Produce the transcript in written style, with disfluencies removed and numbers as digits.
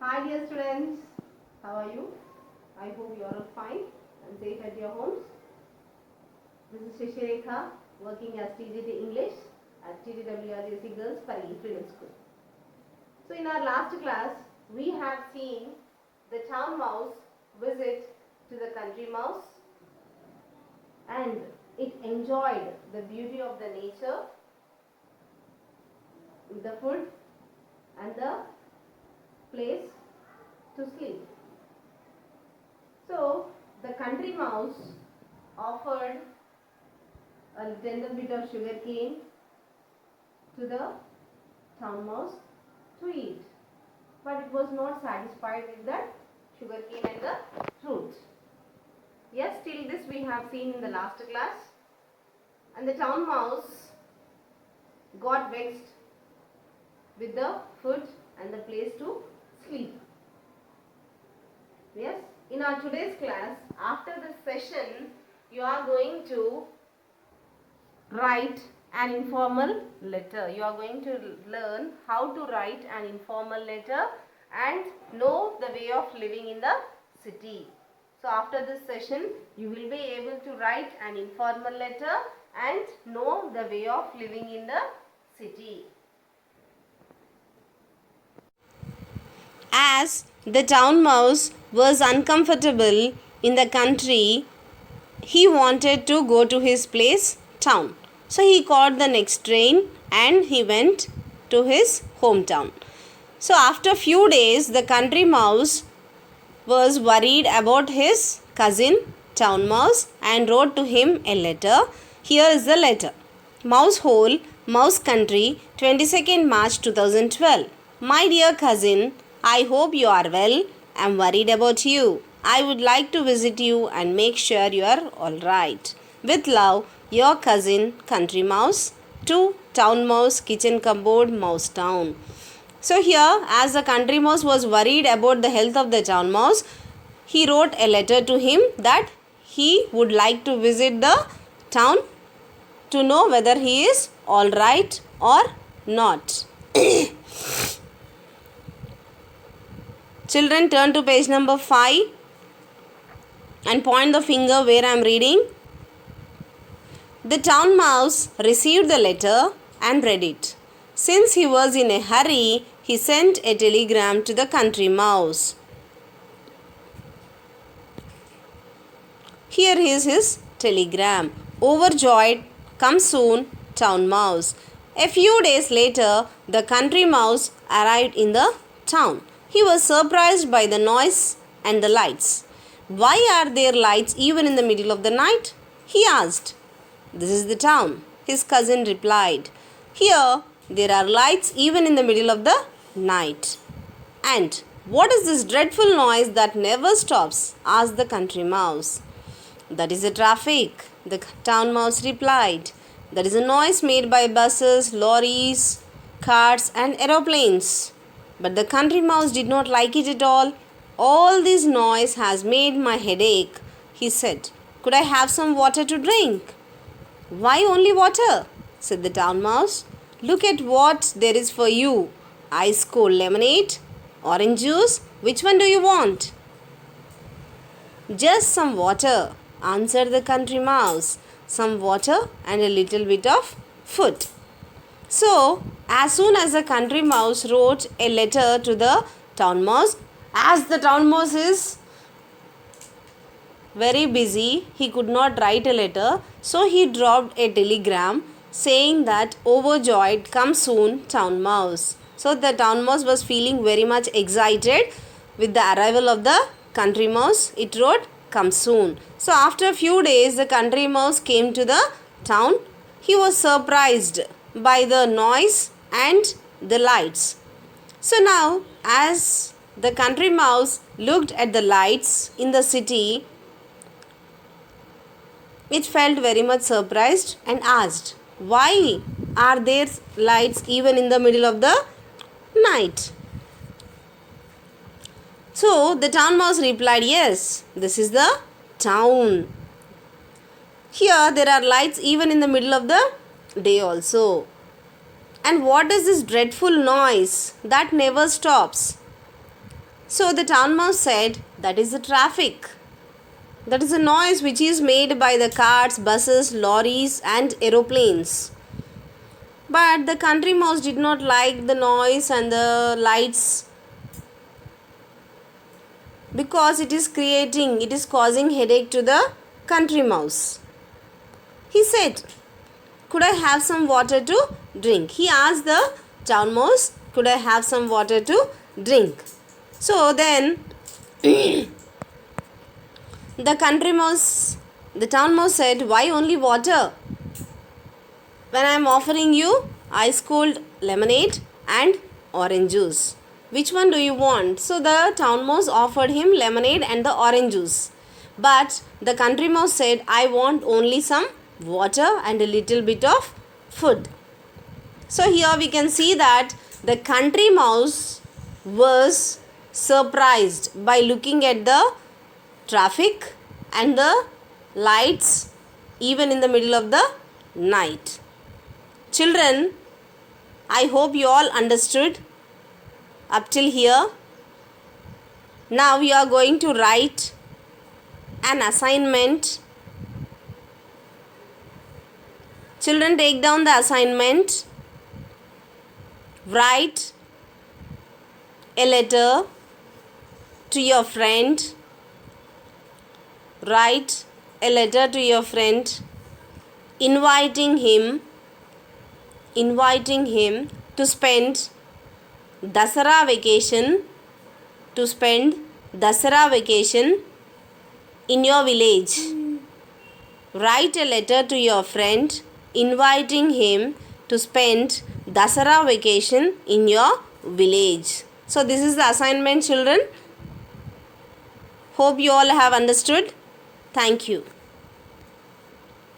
Hi dear students, how are you? I hope you are all fine and safe at your homes. This is Shishireka working as TGT English at TTWRJC Girls Parigi Freedom School. So in our last class, we have seen the town mouse visit to the country mouse and it enjoyed the beauty of the nature, the food and the place to sleep. So the country mouse offered a tender bit of sugar cane to the town mouse to eat, but it was not satisfied with that sugar cane and the fruit. Yes, till this we have seen in the last class, and the town mouse got vexed with the food and the place to sleep. Yes, in our today's class, after this session, you are going to write an informal letter. You are going to learn how to write an informal letter and know the way of living in the city. So after this session, you will be able to write an informal letter and know the way of living in the city. As the town mouse was uncomfortable in the country, he wanted to go to his place, town. So he caught the next train and he went to his hometown. So after few days, the country mouse was worried about his cousin town mouse and wrote to him a letter. Here is the letter. Mouse Hole, Mouse Country, 22nd March 2012. My dear cousin, I hope you are well. I am worried about you. I would like to visit you and make sure you are alright. With love, your cousin Country Mouse to Town Mouse, Kitchen Cupboard, Mouse Town. So here, as the country mouse was worried about the health of the town mouse, he wrote a letter to him that he would like to visit the town to know whether he is alright or not. Children, turn to page number 5 and point the finger where I am reading. The town mouse received the letter and read it. Since he was in a hurry, he sent a telegram to the country mouse. Here is his telegram. Overjoyed, come soon, town mouse. A few days later, the country mouse arrived in the town. He was surprised by the noise and the lights. Why are there lights even in the middle of the night? He asked. This is the town, his cousin replied. Here, there are lights even in the middle of the night. And what is this dreadful noise that never stops? Asked the country mouse. That is the traffic, the town mouse replied. That is a noise made by buses, lorries, cars and aeroplanes. But the country mouse did not like it at all. All this noise has made my head ache, he said. Could I have some water to drink? Why only water? Said the town mouse. Look at what there is for you. Ice cold lemonade, orange juice, which one do you want? Just some water, answered the country mouse. Some water and a little bit of food. So, as soon as the country mouse wrote a letter to the town mouse, as the town mouse is very busy, he could not write a letter, so he dropped a telegram saying that overjoyed, come soon, town mouse. So the town mouse was feeling very much excited with the arrival of the country mouse. It wrote, come soon. So after a few days, the country mouse came to the town. He was surprised by the noise and the lights. So now, as the country mouse looked at the lights in the city, it felt very much surprised and asked, why are there lights even in the middle of the night? So the town mouse replied, yes, this is the town. Here there are lights even in the middle of the day also. And what is this dreadful noise that never stops? So the town mouse said, that is the traffic. That is a noise which is made by the cars, buses, lorries and aeroplanes. But the country mouse did not like the noise and the lights because it is causing headache to the country mouse. He said, could I have some water to drink? He asked the town mouse, could I have some water to drink? So then the town mouse said, why only water? When I am offering you ice cold lemonade and orange juice, which one do you want? So the town mouse offered him lemonade and the orange juice. But the country mouse said, I want only some water and a little bit of food. So here we can see that the country mouse was surprised by looking at the traffic and the lights even in the middle of the night. Children, I hope you all understood up till here. Now we are going to write an assignment. Children, take down the assignment. Write a letter to your friend. Write a letter to your friend inviting him to spend Dasara vacation in your village. Write a letter to your friend inviting him to spend Dasara vacation in your village. So this is the assignment, children. Hope you all have understood. Thank you.